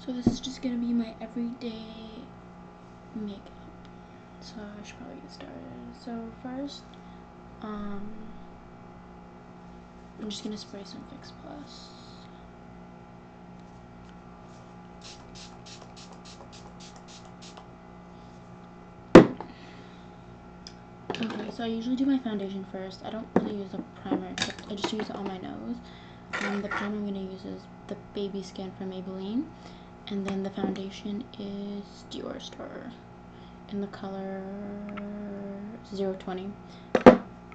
So this is just gonna be my everyday makeup. So I should probably get started. So first, I'm just gonna spray some Fix Plus. Okay, so I usually do my foundation first. I don't really use a primer, except I just use it on my nose. The primer I'm gonna use is the Babyskin from Maybelline, and then the foundation is Dior Star in the color 020.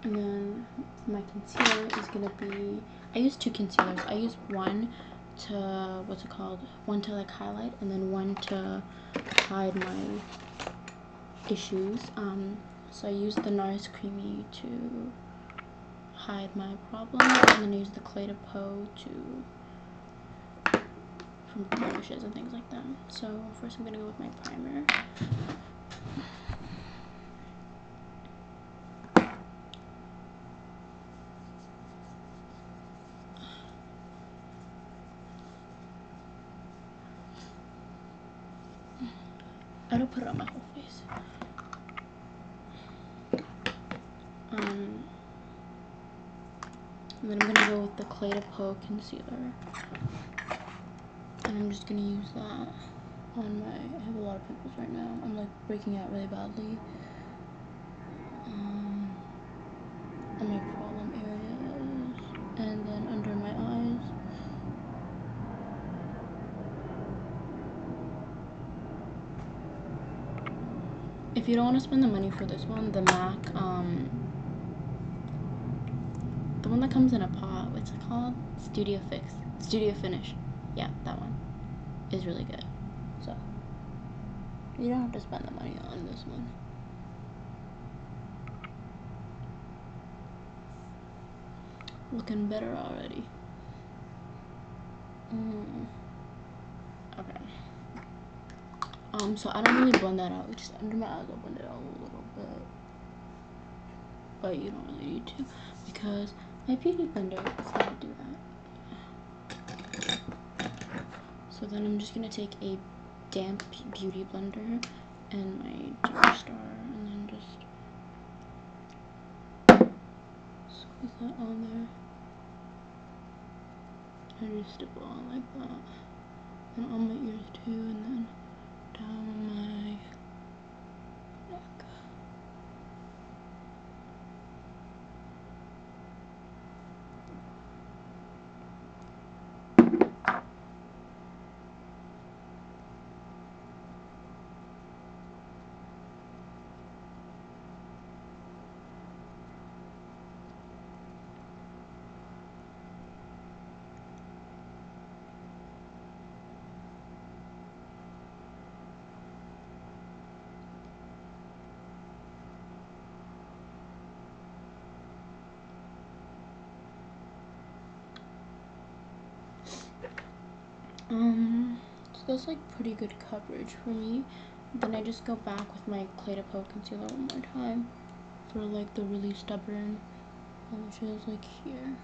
And then my concealer is gonna be, I use two concealers. I use one to, what's it called? One to like highlight, and then one to hide my issues. So I use the Nars Creamy to hide my problem, and then I use the Cle de Peau from blemishes and things like that. So first I'm gonna go with my primer. I don't put it on my whole face. And then I'm gonna go with the Cle de Peau Concealer, and I'm just gonna use that on my, I have a lot of pimples right now. I'm like breaking out really badly on my problem areas, and then under my eyes. If you don't want to spend the money for this one, the MAC, the one that comes in a pot, what's it called? Studio Finish. Yeah, that one is really good. So you don't have to spend the money on this one. Looking better already. Okay. So I don't really blend that out. Just under my eyes, I'll blend it out a little bit. But you don't really need to, because my beauty blender is gonna do that. So then I'm just gonna take a damp beauty blender and my Dior Star, and then just squeeze that on there. And just dip it on like that. And on my ears too, and then down my neck. So that's like pretty good coverage for me. Then I just go back with my Cle de Peau Concealer one more time for like the really stubborn blemishes like here.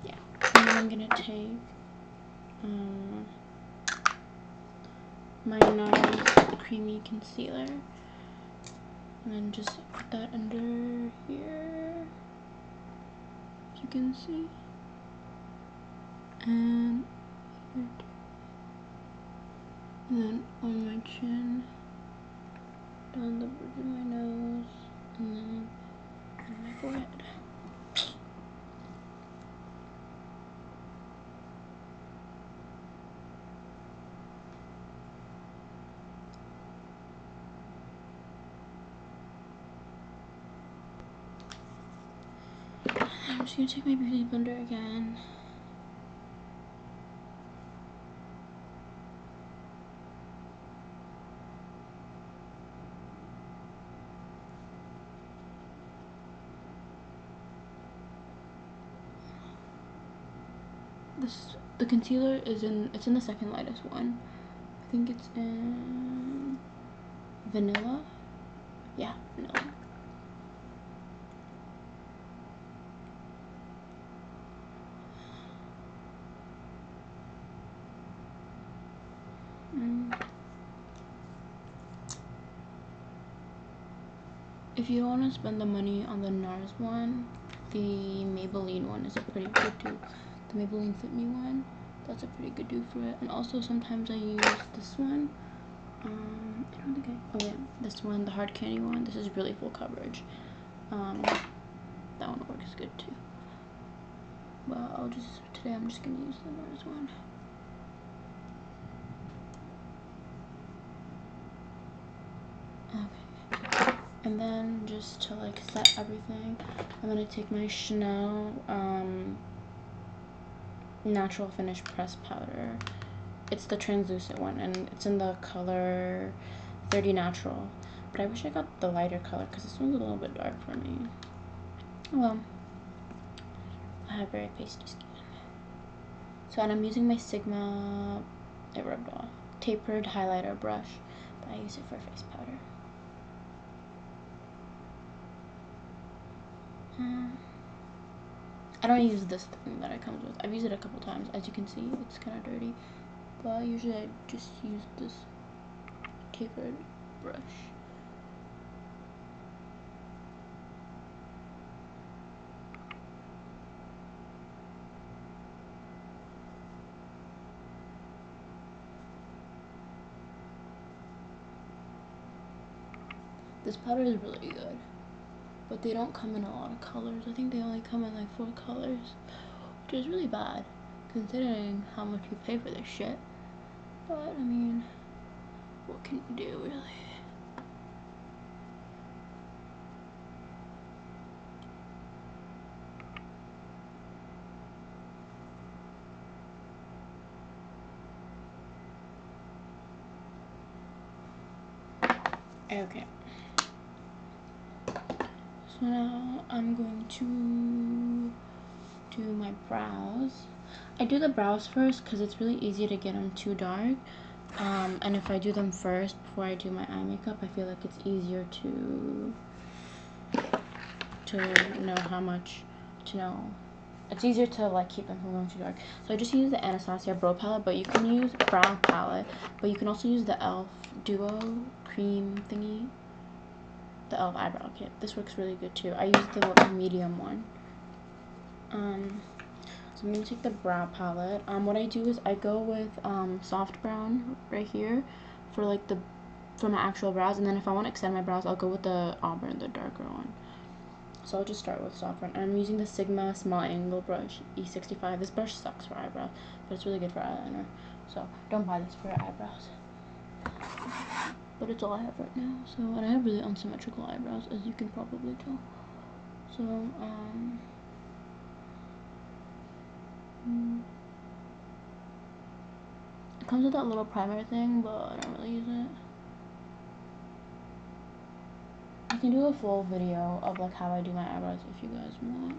Yeah. And then I'm gonna take my Nars Creamy Concealer, and then just put that under here, as you can see, and here too. And then on my chin, down the bridge of my nose, and then on my forehead. I'm just gonna take my beauty blender again. The concealer is it's in the second lightest one. I think it's in vanilla. Yeah, vanilla. if you don't want to spend the money on the Nars one, the Maybelline one is a pretty good dupe. The Maybelline Fit Me one, that's a pretty good dupe for it. And also sometimes I use this one. I don't think oh yeah, this one, the hard candy one. This is really full coverage. That one works good too. But today I'm just gonna use the Nars one. Okay. And then just to like set everything, I'm gonna take my Chanel Natural Finish Pressed Powder. It's the translucent one, and it's in the color 30 Natural. But I wish I got the lighter color because this one's a little bit dark for me. Well, I have very pasty skin. So, and I'm using my Sigma, it rubbed off, tapered highlighter brush, but I use it for face powder. I don't use this thing that it comes with. I've used it a couple times. As you can see, it's kind of dirty. But usually I just use this tapered brush. This powder is really good. But they don't come in a lot of colors. I think they only come in like 4 colors, which is really bad considering how much you pay for this shit. But I mean, what can you do really? Okay. So now I'm going to do my brows. I do the brows first because it's really easy to get them too dark. And if I do them first before I do my eye makeup, I feel like it's easier to know how much to know. It's easier to like keep them from going too dark. So I just use the Anastasia brow palette, but you can use brow palette, but you can also use the e.l.f. Duo cream thingy. The e.l.f. eyebrow kit. This works really good too. I use the medium one. So I'm gonna take the brow palette. What I do is I go with soft brown right here for like for my actual brows, and then if I want to extend my brows, I'll go with the auburn, the darker one. So I'll just start with soft brown. I'm using the Sigma small angle brush E65. This brush sucks for eyebrows, but it's really good for eyeliner. So don't buy this for your eyebrows. But it's all I have right now. So, and I have really unsymmetrical eyebrows, as you can probably tell. So, it comes with that little primer thing, but I don't really use it. I can do a full video of like how I do my eyebrows if you guys want.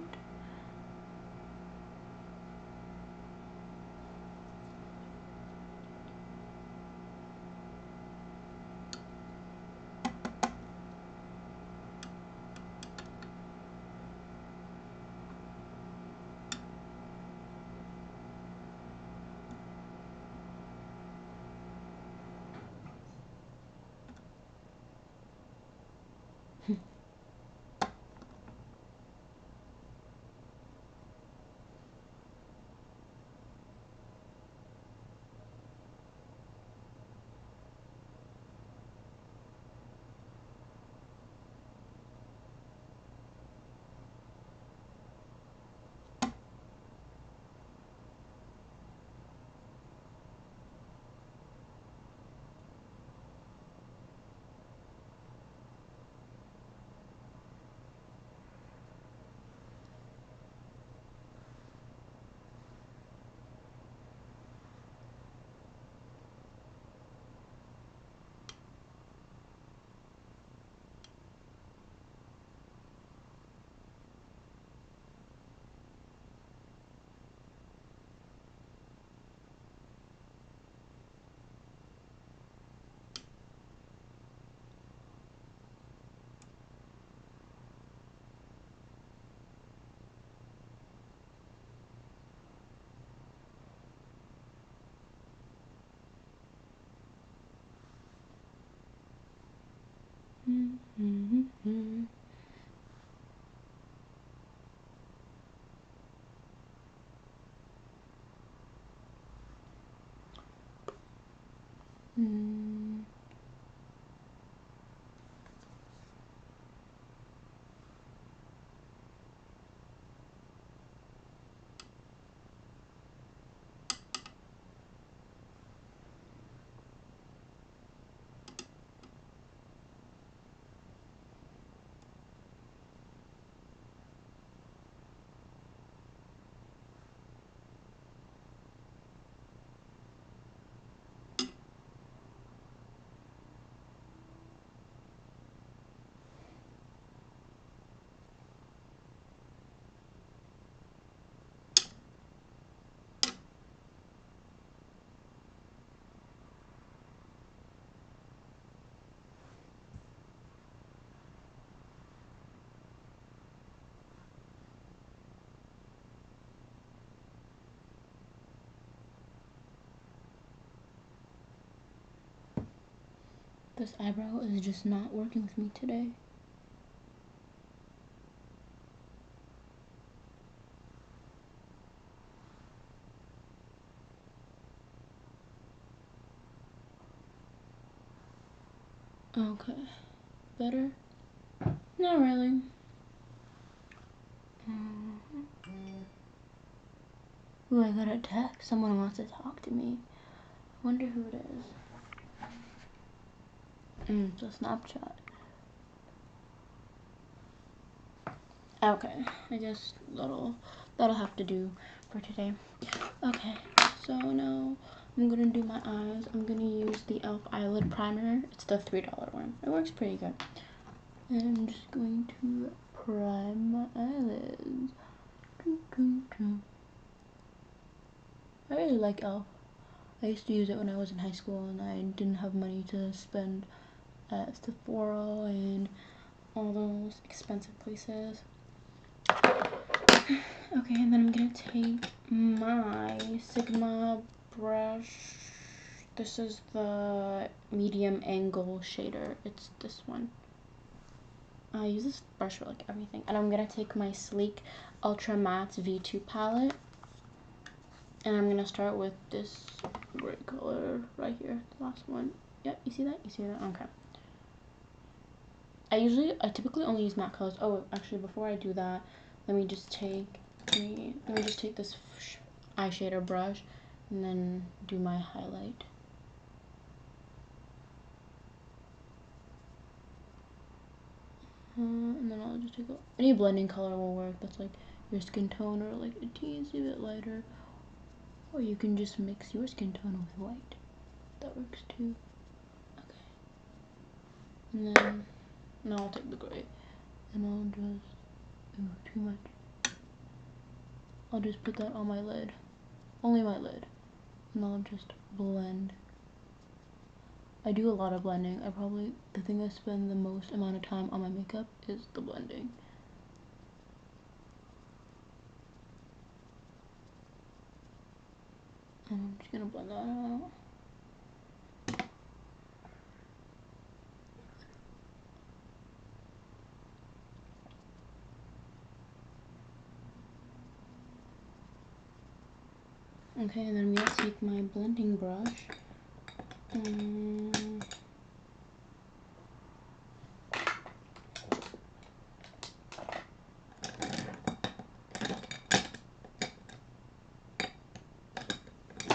This eyebrow is just not working with me today. Okay, better? Not really. Ooh, I got a text. Someone wants to talk to me. I wonder who it is. It's a Snapchat. Okay, I guess that'll have to do for today. Okay, so now I'm gonna do my eyes. I'm gonna use the e.l.f. Eyelid Primer. It's the $3 one. It works pretty good. And I'm just going to prime my eyelids. I really like e.l.f. I used to use it when I was in high school and I didn't have money to spend at Sephora and all those expensive places. Okay, and then I'm gonna take my Sigma brush. This is the medium angle shader. It's this one. I use this brush for like everything. And I'm gonna take my Sleek Ultra Matte V2 palette. And I'm gonna start with this gray color right here, the last one. Yep, you see that? You see that? Okay. I typically only use matte colors. Oh, actually, before I do that, let me just take this eyeshadow brush and then do my highlight. And then I'll just take any blending color will work. That's like your skin tone or like a teensy bit lighter. Or you can just mix your skin tone with white. That works too. Okay. And then now I'll take the gray and I'll just, ooh, too much. I'll just put that on my lid. Only my lid. And I'll just blend. I do a lot of blending. The thing I spend the most amount of time on my makeup is the blending. And I'm just gonna blend that out. Okay, and then I'm gonna take my blending brush.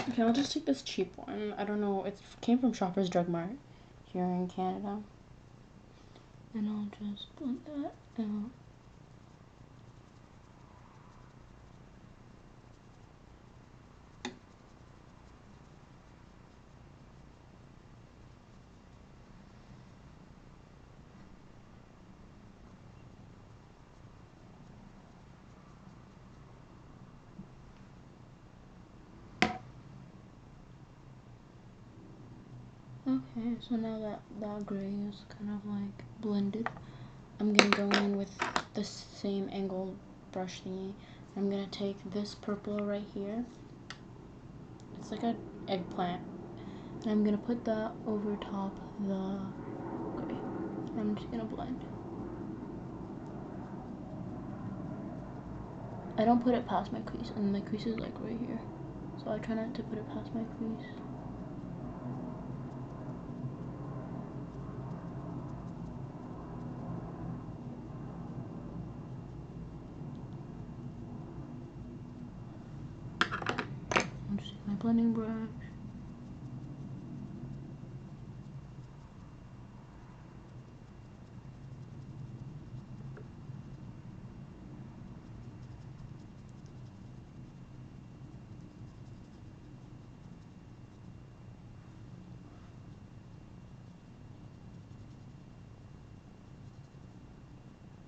Okay, I'll just take this cheap one. I don't know, it came from Shoppers Drug Mart here in Canada. And I'll just blend that out. Okay, so now that gray is kind of like blended, I'm gonna go in with the same angled brush thingy. I'm gonna take this purple right here. It's like an eggplant. And I'm gonna put that over top the gray. I'm just gonna blend. I don't put it past my crease, and my crease is like right here. So I try not to put it past my crease. I'm just using my blending brush.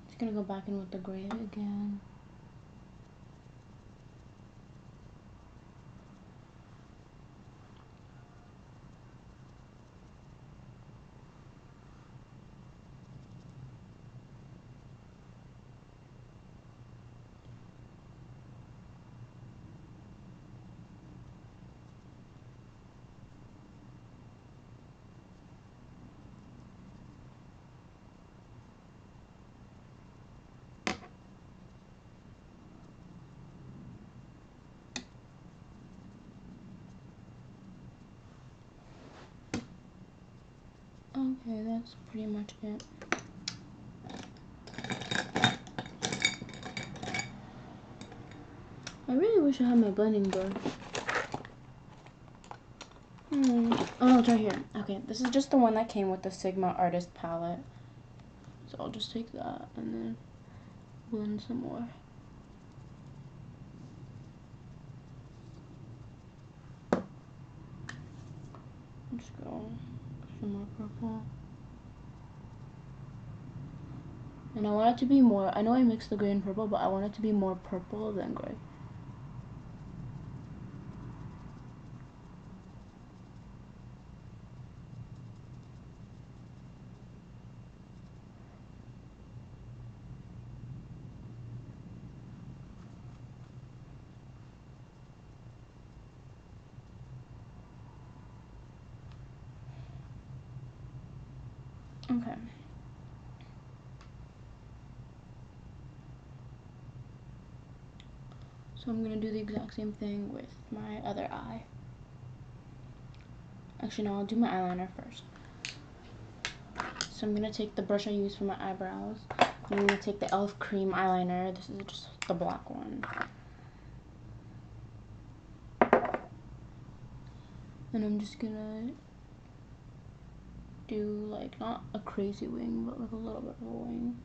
Just gonna go back in with the gray again. Okay, that's pretty much it. I really wish I had my blending brush. Oh, it's right here. Okay, this is just the one that came with the Sigma Artist palette. So I'll just take that and then blend some more. Let's go some more purple. And I want it to be more, I know I mixed the gray and purple, but I want it to be more purple than gray. Okay. So I'm going to do the exact same thing with my other eye. Actually, no, I'll do my eyeliner first. So I'm going to take the brush I used for my eyebrows. I'm going to take the e.l.f. cream eyeliner. This is just the black one. And I'm just going to do, like, not a crazy wing, but like a little bit of a wing.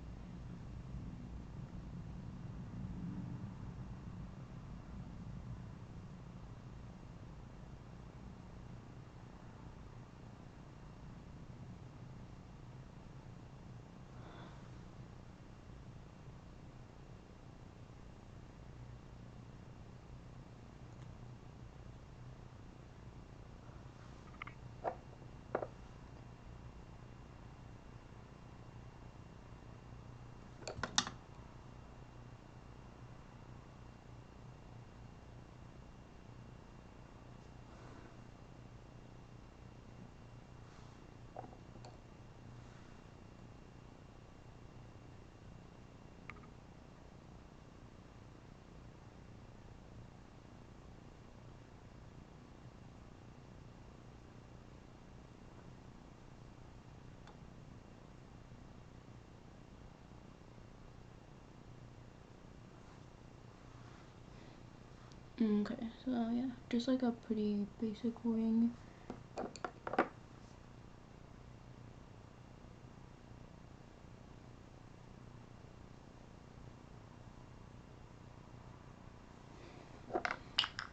Okay, so yeah, just like a pretty basic wing.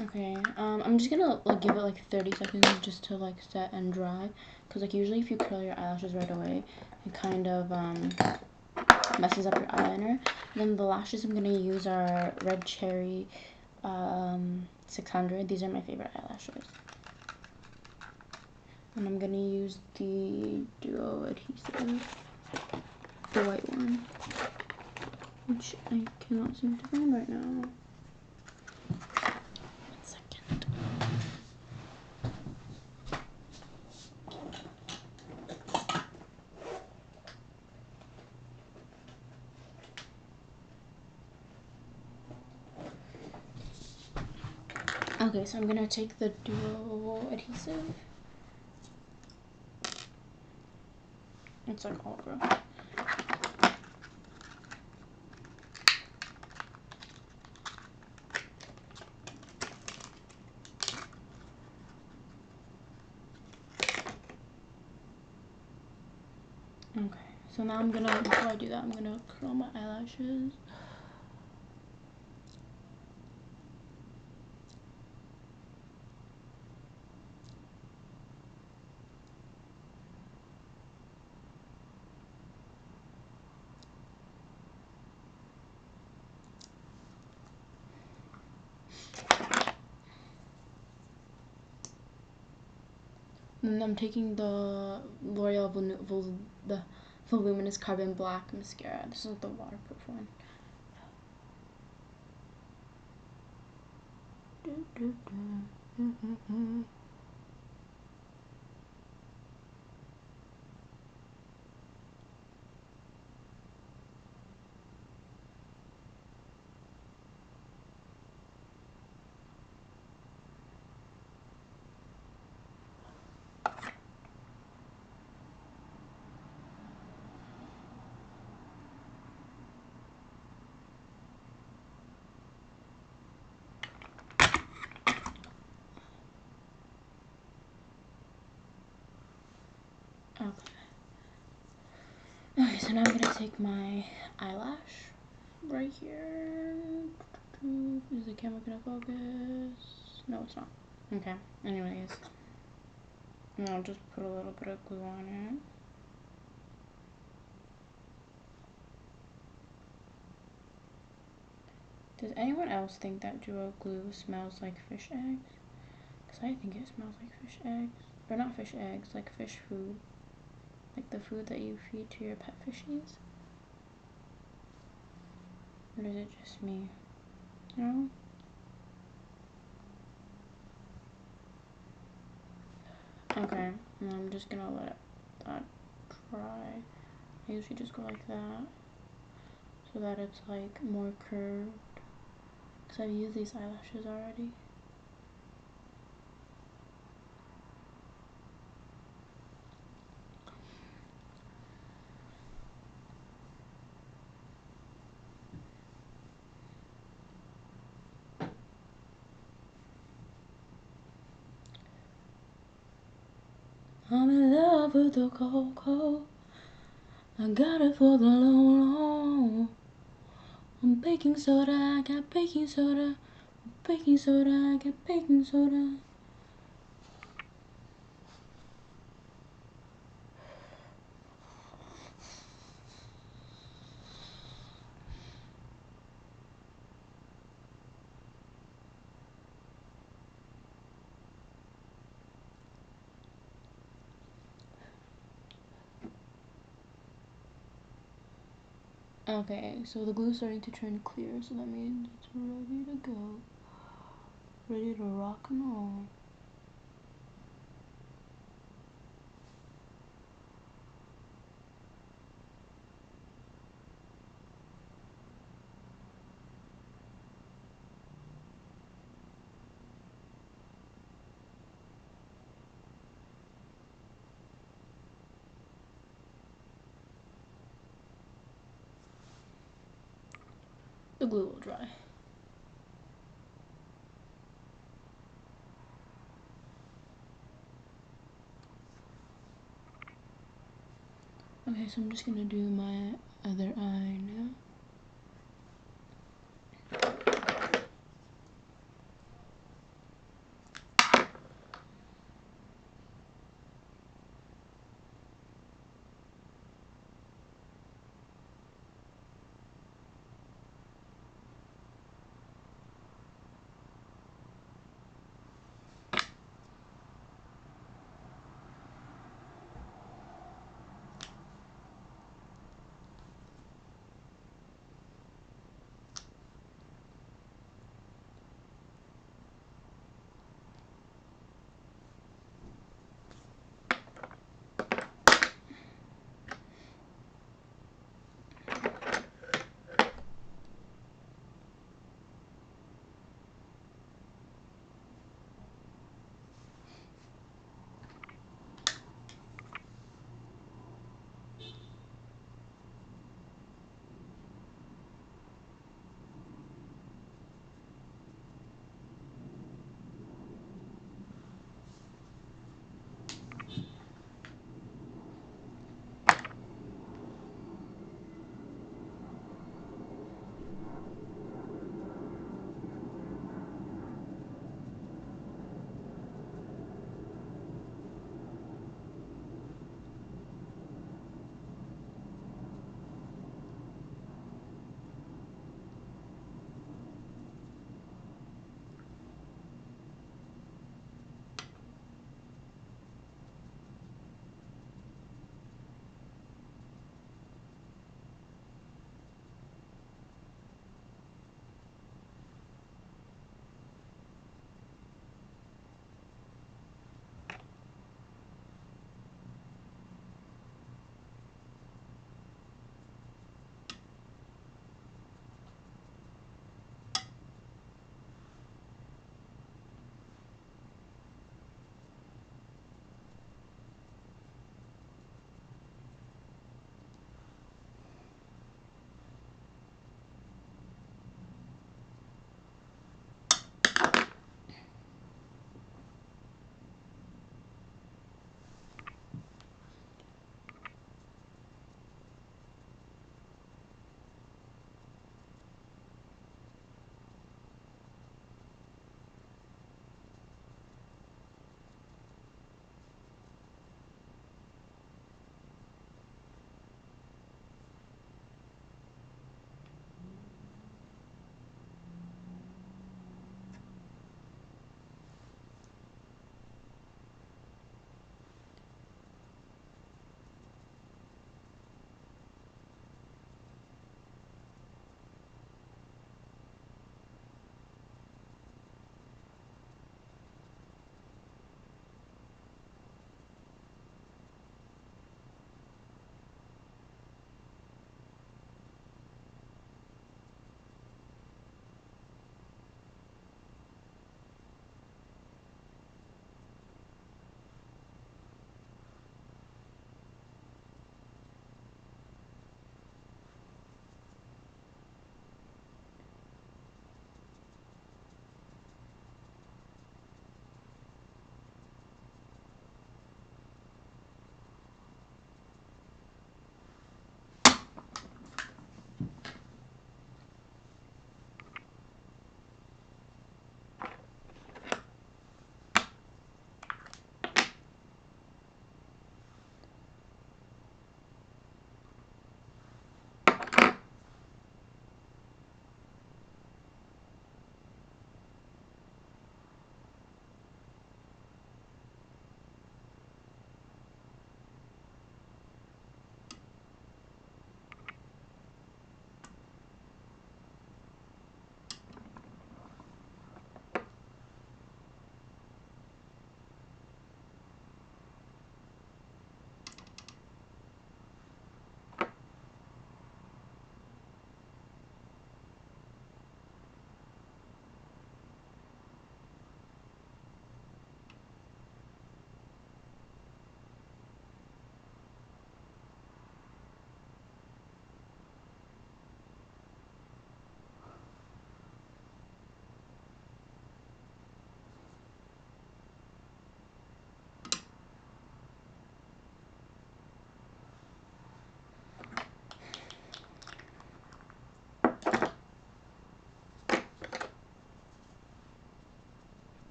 Okay, I'm just gonna like give it like 30 seconds just to like set and dry, because like usually if you curl your eyelashes right away, it kind of messes up your eyeliner. And then the lashes I'm gonna use are Red Cherry 600. These are my favorite eyelashes. And I'm gonna use the Duo adhesive, the white one, which I cannot seem to find right now. Okay, so I'm gonna take the Duo adhesive. It's like all over. Okay, so now I'm gonna, before I do that, I'm gonna curl my eyelashes. And I'm taking the L'Oreal the Voluminous Carbon Black Mascara. This is the waterproof one. So now I'm gonna take my eyelash right here. Is the camera gonna focus? No, it's not. Okay, anyways. And I'll just put a little bit of glue on it. Does anyone else think that duo glue smells like fish eggs? Because I think it smells like fish eggs. Or not fish eggs, like fish food. Like the food that you feed to your pet fishies. Or is it just me? No? Okay, and I'm just gonna let that dry. I usually just go like that. So that it's like more curved. Because I've used these eyelashes already. I'm in love with the cocoa. I got it for the low. I'm baking soda, I got baking soda. Baking soda, I got baking soda. Okay, so the glue's starting to turn clear, so that means it's ready to go. Ready to rock and roll. The glue will dry. Okay, so I'm just gonna do my other eye now.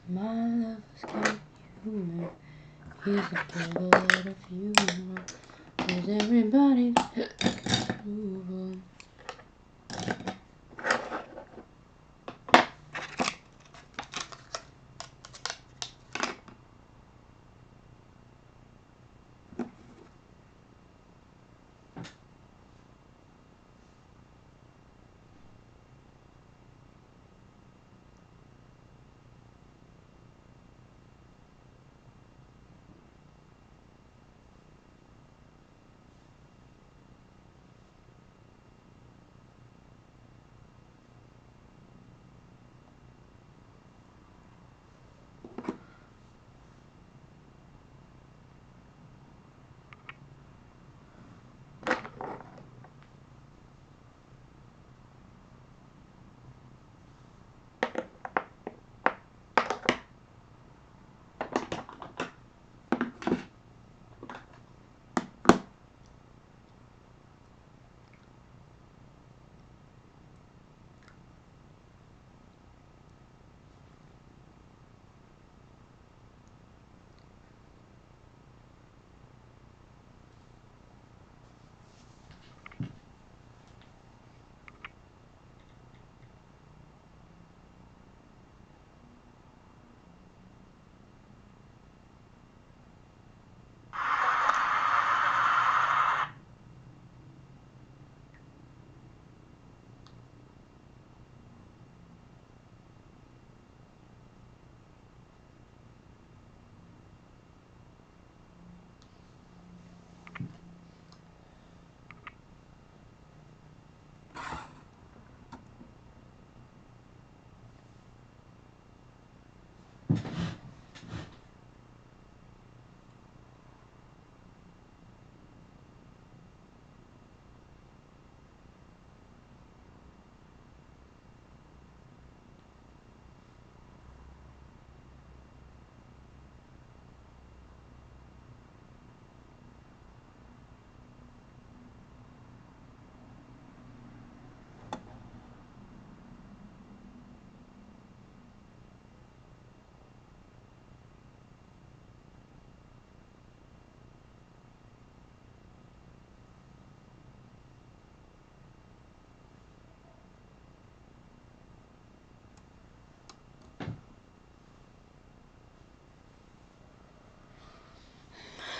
My love is kind human. He's a killer lot of humor. Is everybody approval?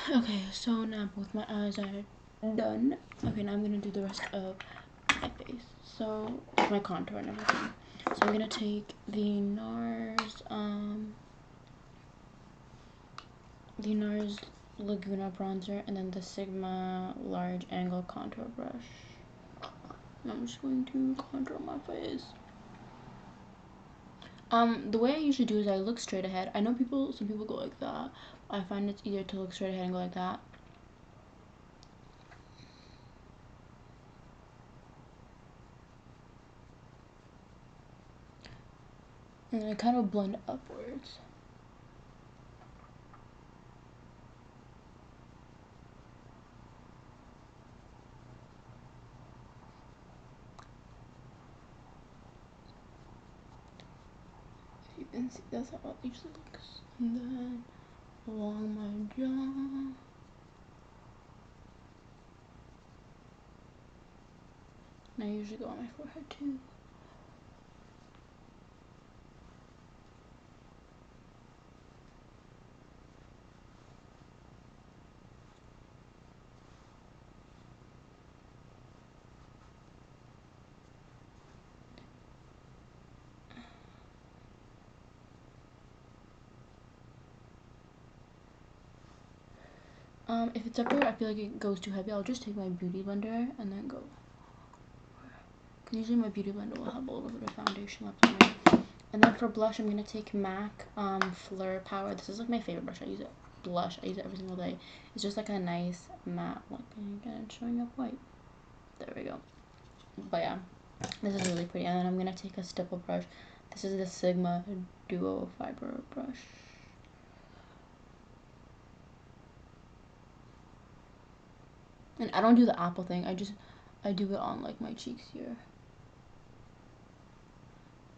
Okay, so now both my eyes are done. Okay, now I'm gonna do the rest of my face. So my contour and everything. So I'm gonna take the Nars Laguna Bronzer and then the Sigma large angle contour brush. I'm just going to contour my face. The way I usually do is I look straight ahead. I know some people go like that. I find it's easier to look straight ahead and go like that. And then I kind of blend upwards. If you can see, that's how it usually looks. And then along my jaw. And I usually go on my forehead too. If it's up here, I feel like it goes too heavy. I'll just take my beauty blender and then go. Cause usually my beauty blender will have a little bit of foundation left on it. And then for blush, I'm gonna take MAC Fleur Power. This is like my favorite brush. I use it blush. I use it every single day. It's just like a nice matte look. And again, showing up white. There we go. But yeah, this is really pretty. And then I'm gonna take a stipple brush. This is the Sigma Duo Fiber brush. And I don't do the apple thing. I do it on like my cheeks here.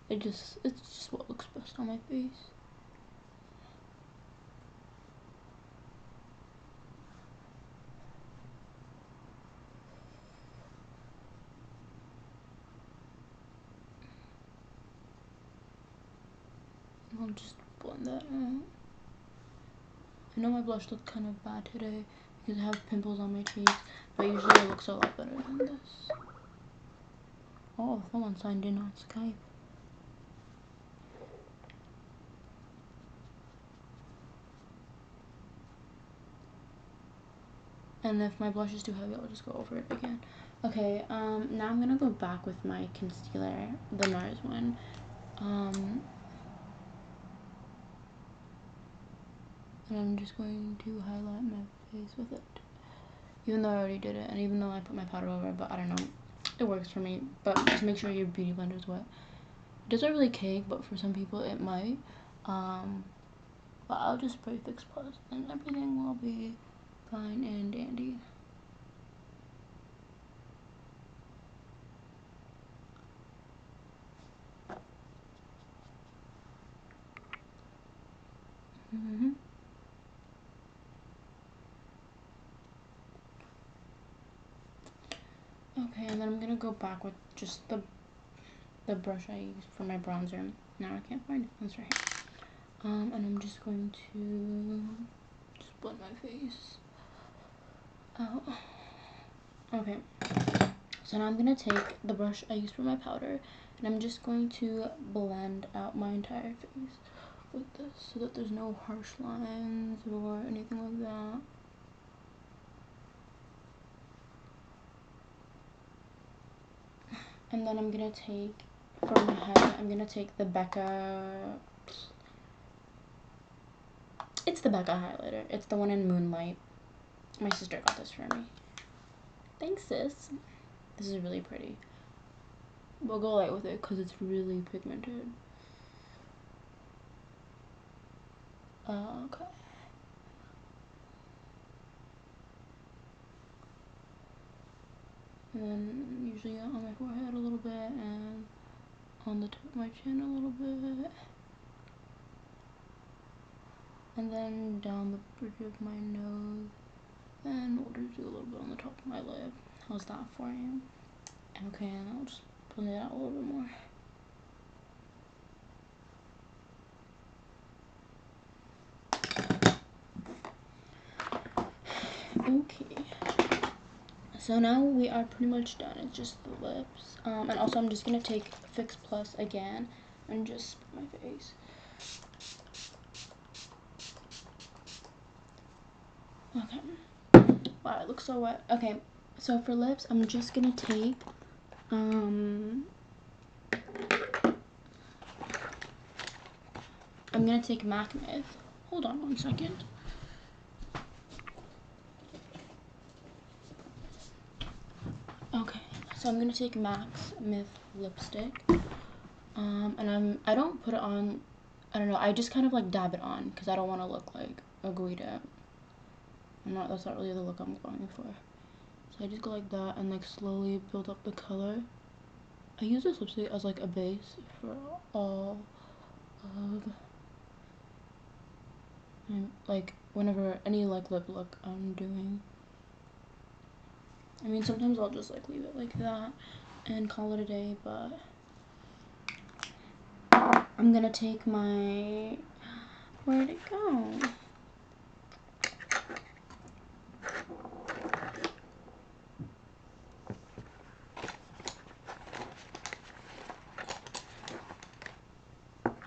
It's just what looks best on my face. I'll just blend that out. I know my blush looked kind of bad today because I have pimples on my cheeks, but usually it looks a lot better than this. Oh, someone signed in on Skype. And if my blush is too heavy, I'll just go over it again. Okay, now I'm gonna go back with my concealer, the Nars one. And I'm just going to highlight my face with it. Even though I already did it, and even though I put my powder over it, but I don't know. It works for me, but just make sure your beauty blender is wet. It doesn't really cake, but for some people it might. But I'll just spray Fix Plus, and everything will be fine and dandy. Okay, and then I'm gonna go back with just the brush I used for my bronzer. Now I can't find it. That's right. And I'm just going to just blend my face out. Okay. So now I'm gonna take the brush I used for my powder, and I'm just going to blend out my entire face with this so that there's no harsh lines or anything like that. And then I'm gonna take, for my head, I'm gonna take the Becca, it's the Becca highlighter. It's the one in Moonlight. My sister got this for me. Thanks, sis. This is really pretty. We'll go light with it because it's really pigmented. Okay. And then usually on my forehead a little bit and on the tip of my chin a little bit. And then down the bridge of my nose. And we'll just do a little bit on the top of my lip. How's that for you? Okay, and I'll just blend it out a little bit more. Okay. So now we are pretty much done. It's just the lips. And also I'm just going to take Fix Plus again and just spray my face. Okay. Wow, it looks so wet. Okay, so for lips, I'm just going to take, I'm going to take MAC Myth. Hold on one second. Okay, so I'm going to take MAC Myth lipstick. And I don't put it on, I don't know, I just kind of like dab it on because I don't want to look like a Guida. That's not really the look I'm going for. So I just go like that and like slowly build up the color. I use this lipstick as like a base for all of, like whenever any like lip look I'm doing. I mean, sometimes I'll just like leave it like that and call it a day, but I'm gonna take my, where'd it go?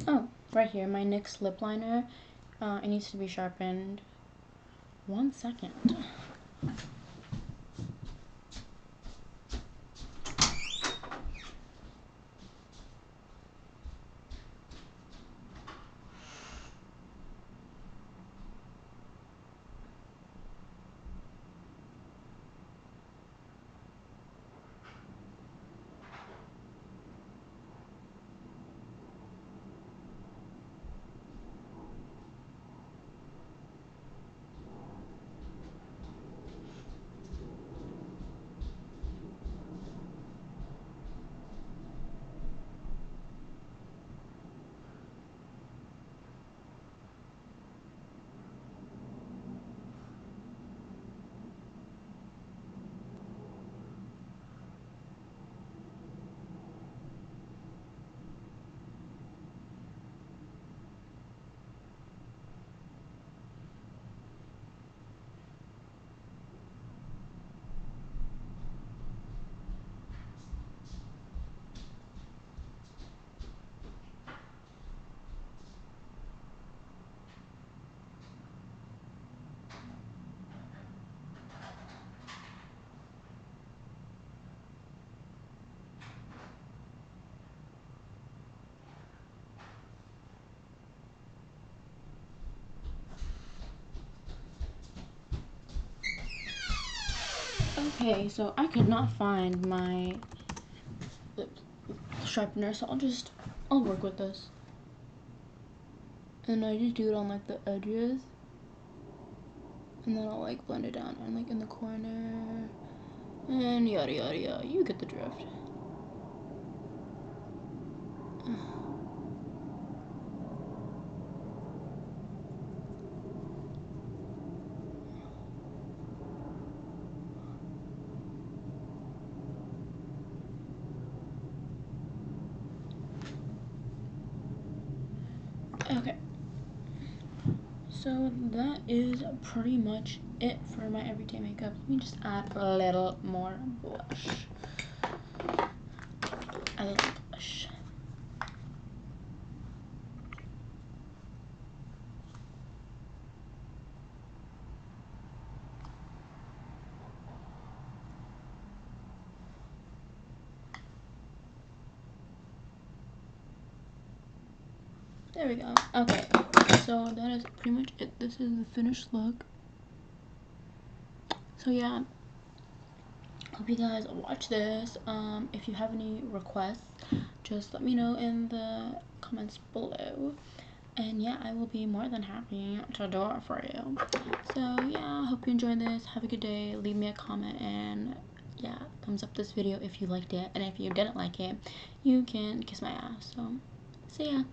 Oh, right here, my NYX lip liner. It needs to be sharpened. 1 second. Okay, so I could not find my lip sharpener, so I'll work with this. And I just do it on like the edges. And then I'll like blend it down and like in the corner. And yada yada yada. You get the drift. Okay. So that is pretty much it for my everyday makeup. Let me just add a little more blush. I like blush. There we go. Okay, so that is pretty much it. This is the finished look. So yeah, hope you guys watch this. If you have any requests, just let me know in the comments below. And yeah, I will be more than happy to do it for you. So yeah, hope you enjoyed this. Have a good day. Leave me a comment and yeah, thumbs up this video if you liked it. And if you didn't like it, you can kiss my ass. So see ya.